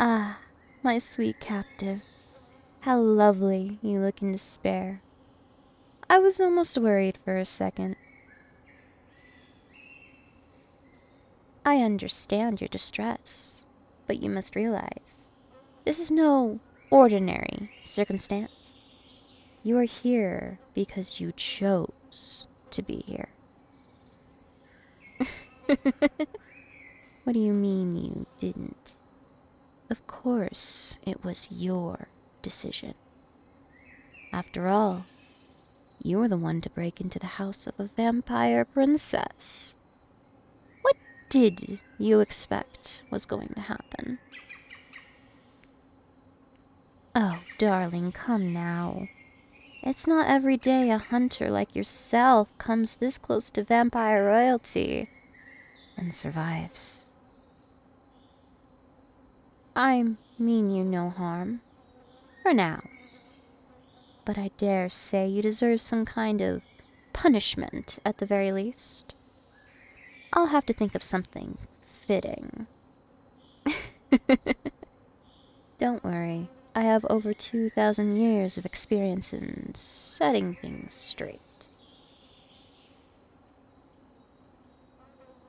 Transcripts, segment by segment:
Ah, my sweet captive. How lovely you look in despair. I was almost worried for a second. I understand your distress, but you must realize this is no ordinary circumstance. You are here because you chose to be here. What do you mean you didn't? Of course, it was your decision. After all, you were the one to break into the house of a vampire princess. What did you expect was going to happen? Oh, darling, come now. It's not every day a hunter like yourself comes this close to vampire royalty and survives. I mean you no harm. For now. But I dare say you deserve some kind of punishment at the very least. I'll have to think of something fitting. Don't worry. I have over 2,000 years of experience in setting things straight.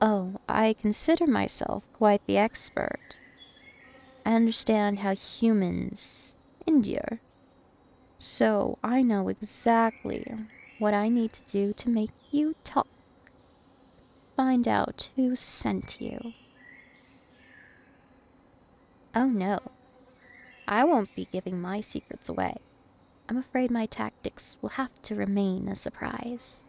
Oh, I consider myself quite the expert. I understand how humans endure. So I know exactly what I need to do to make you talk. Find out who sent you. Oh no, I won't be giving my secrets away. I'm afraid my tactics will have to remain a surprise.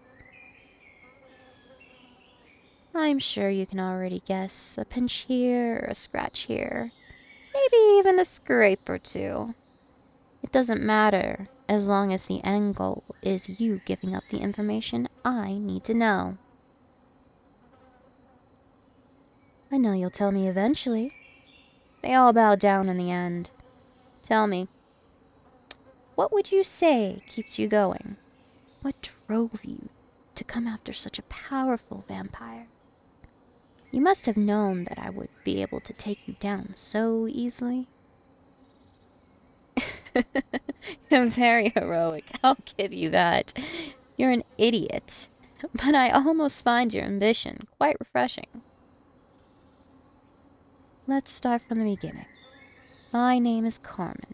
I'm sure you can already guess a pinch here, a scratch here, maybe even a scrape or two. It doesn't matter as long as the end goal is you giving up the information I need to know. I know you'll tell me eventually. They all bow down in the end. Tell me, what would you say keeps you going? What drove you to come after such a powerful vampire? You must have known that I would be able to take you down so easily. Very heroic, I'll give you that. You're an idiot, but I almost find your ambition quite refreshing. Let's start from the beginning. My name is Carmen,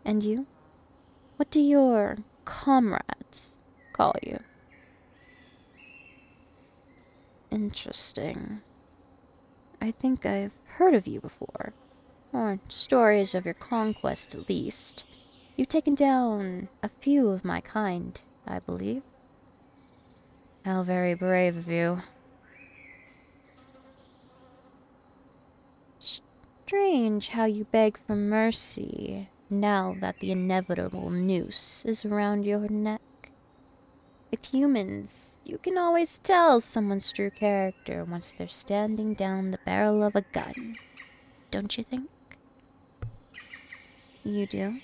and you? What do your comrades call you? Interesting. I think I've heard of you before, or stories of your conquest at least. You've taken down a few of my kind, I believe. How very brave of you. Strange how you beg for mercy now that the inevitable noose is around your neck. With humans, you can always tell someone's true character once they're standing down the barrel of a gun, don't you think? You do?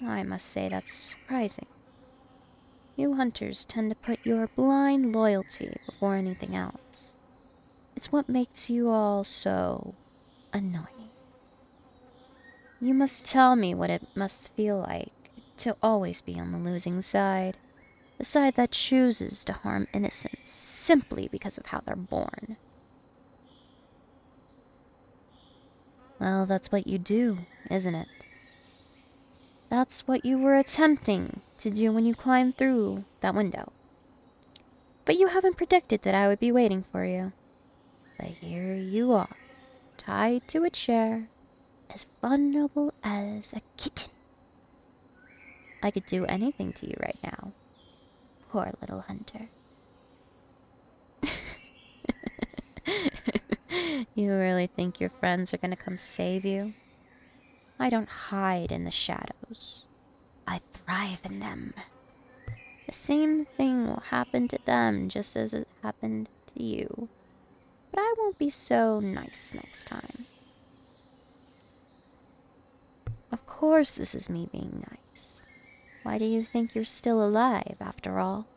I must say that's surprising. You hunters tend to put your blind loyalty before anything else. It's what makes you all so annoying. You must tell me what it must feel like to always be on the losing side. The side that chooses to harm innocents simply because of how they're born. Well, that's what you do, isn't it? That's what you were attempting to do when you climbed through that window. But you haven't predicted that I would be waiting for you. But here you are, tied to a chair, as vulnerable as a kitten. I could do anything to you right now. Poor little hunter. You really think your friends are gonna come save you? I don't hide in the shadows. I thrive in them. The same thing will happen to them just as it happened to you. But I won't be so nice next time. Of course this is me being nice. Why do you think you're still alive, after all?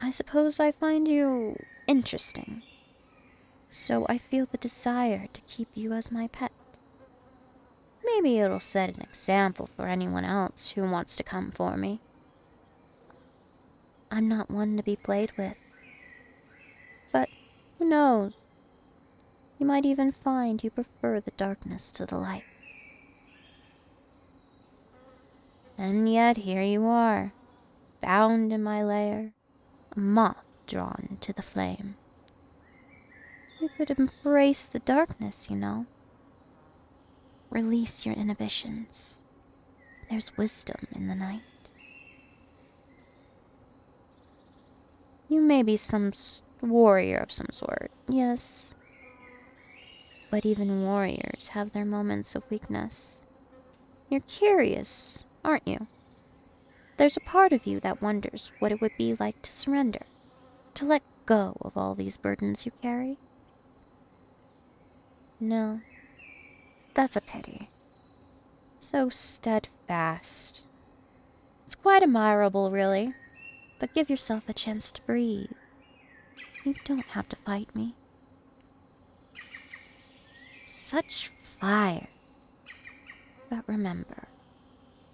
I suppose I find you interesting. So I feel the desire to keep you as my pet. Maybe it'll set an example for anyone else who wants to come for me. I'm not one to be played with. But who knows? You might even find you prefer the darkness to the light. And yet here you are, bound in my lair, a moth drawn to the flame. You could embrace the darkness, you know. Release your inhibitions. There's wisdom in the night. You may be some warrior of some sort, yes. But even warriors have their moments of weakness. You're curious, aren't you? There's a part of you that wonders what it would be like to surrender, to let go of all these burdens you carry. No, that's a pity. So steadfast. It's quite admirable, really, but give yourself a chance to breathe. You don't have to fight me. Such fire. But remember,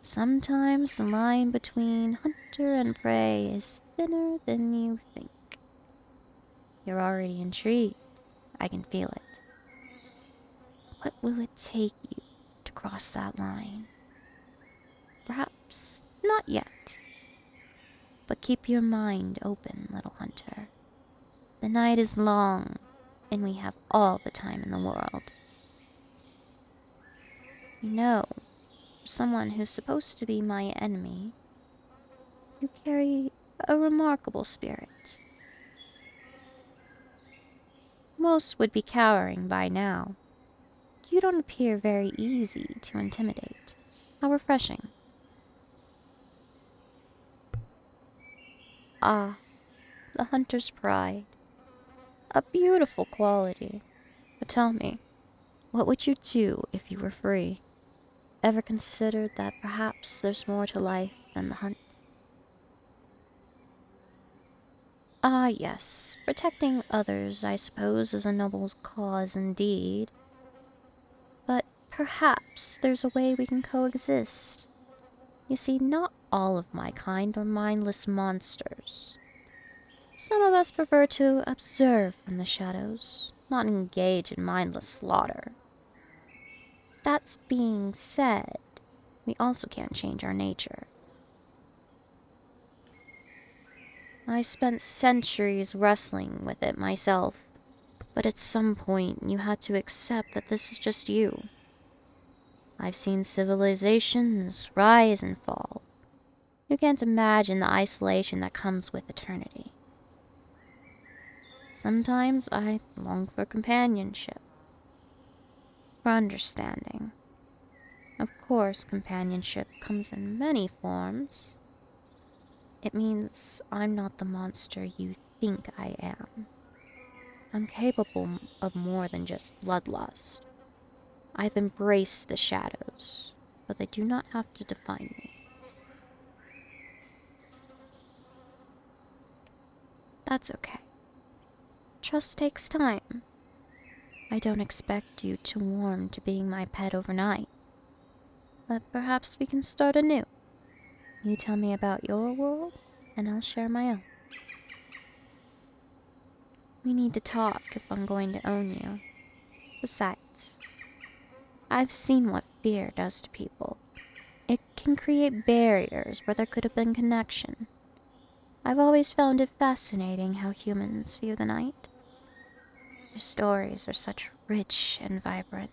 sometimes the line between hunter and prey is thinner than you think. You're already intrigued. I can feel it. What will it take you to cross that line? Perhaps not yet. But keep your mind open, little hunter. The night is long, and we have all the time in the world. You know, for someone who's supposed to be my enemy, you carry a remarkable spirit. Most would be cowering by now. You don't appear very easy to intimidate. How refreshing. Ah, the hunter's pride. A beautiful quality. But tell me, what would you do if you were free? Ever considered that perhaps there's more to life than the hunt? Ah, yes, protecting others, I suppose, is a noble cause indeed. But perhaps there's a way we can coexist. You see, not all of my kind are mindless monsters. Some of us prefer to observe from the shadows, not engage in mindless slaughter. That's being said, we also can't change our nature. I spent centuries wrestling with it myself, but at some point you had to accept that this is just you. I've seen civilizations rise and fall. You can't imagine the isolation that comes with eternity. Sometimes I long for companionship, for understanding. Of course, companionship comes in many forms. It means I'm not the monster you think I am. I'm capable of more than just bloodlust. I've embraced the shadows, but they do not have to define me. That's okay. Trust takes time. I don't expect you to warm to being my pet overnight. But perhaps we can start anew. You tell me about your world, and I'll share my own. We need to talk if I'm going to own you. Besides, I've seen what fear does to people. It can create barriers where there could have been connection. I've always found it fascinating how humans view the night. Their stories are such rich and vibrant.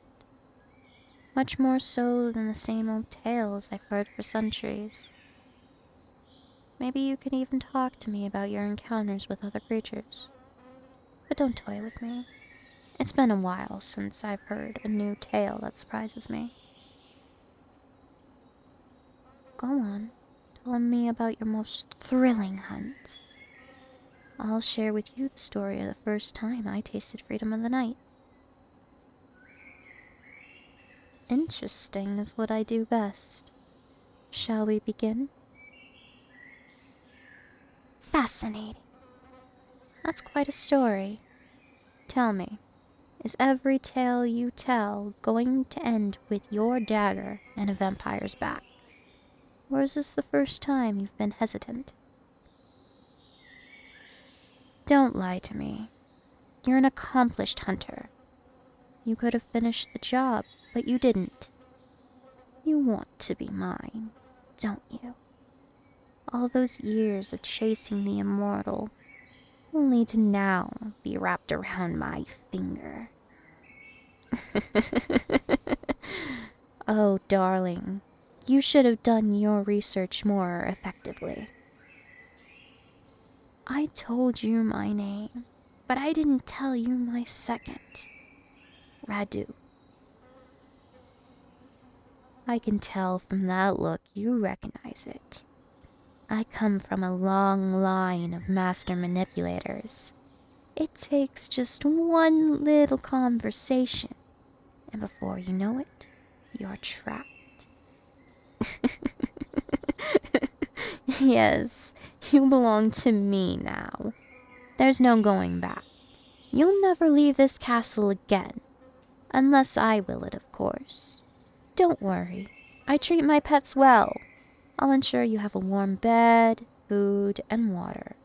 Much more so than the same old tales I've heard for centuries. Maybe you can even talk to me about your encounters with other creatures. But don't toy with me. It's been a while since I've heard a new tale that surprises me. Go on, tell me about your most thrilling hunt. I'll share with you the story of the first time I tasted freedom of the night. Interesting is what I do best. Shall we begin? Fascinating. That's quite a story. Tell me, Is every tale you tell going to end with your dagger and a vampire's back? Or is this the first time you've been hesitant? Don't lie to me. You're an accomplished hunter. You could have finished the job, but you didn't. You want to be mine, don't you? All those years of chasing the immortal, only to now be wrapped around my finger. Oh, darling, you should have done your research more effectively. I told you my name, but I didn't tell you my second. Radu. I can tell from that look you recognize it. I come from a long line of master manipulators. It takes just one little conversation, and before you know it, you're trapped. Yes, you belong to me now. There's no going back. You'll never leave this castle again. Unless I will it, of course. Don't worry. I treat my pets well. I'll ensure you have a warm bed, food, and water.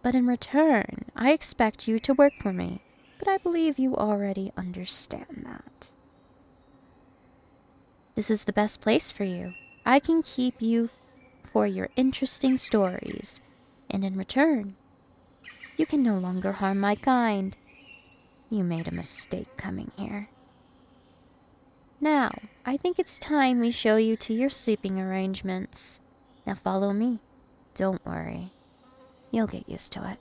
But in return, I expect you to work for me. But I believe you already understand that. This is the best place for you. I can keep you for your interesting stories. And in return, you can no longer harm my kind. You made a mistake coming here. Now, I think it's time we show you to your sleeping arrangements. Now follow me. Don't worry. You'll get used to it.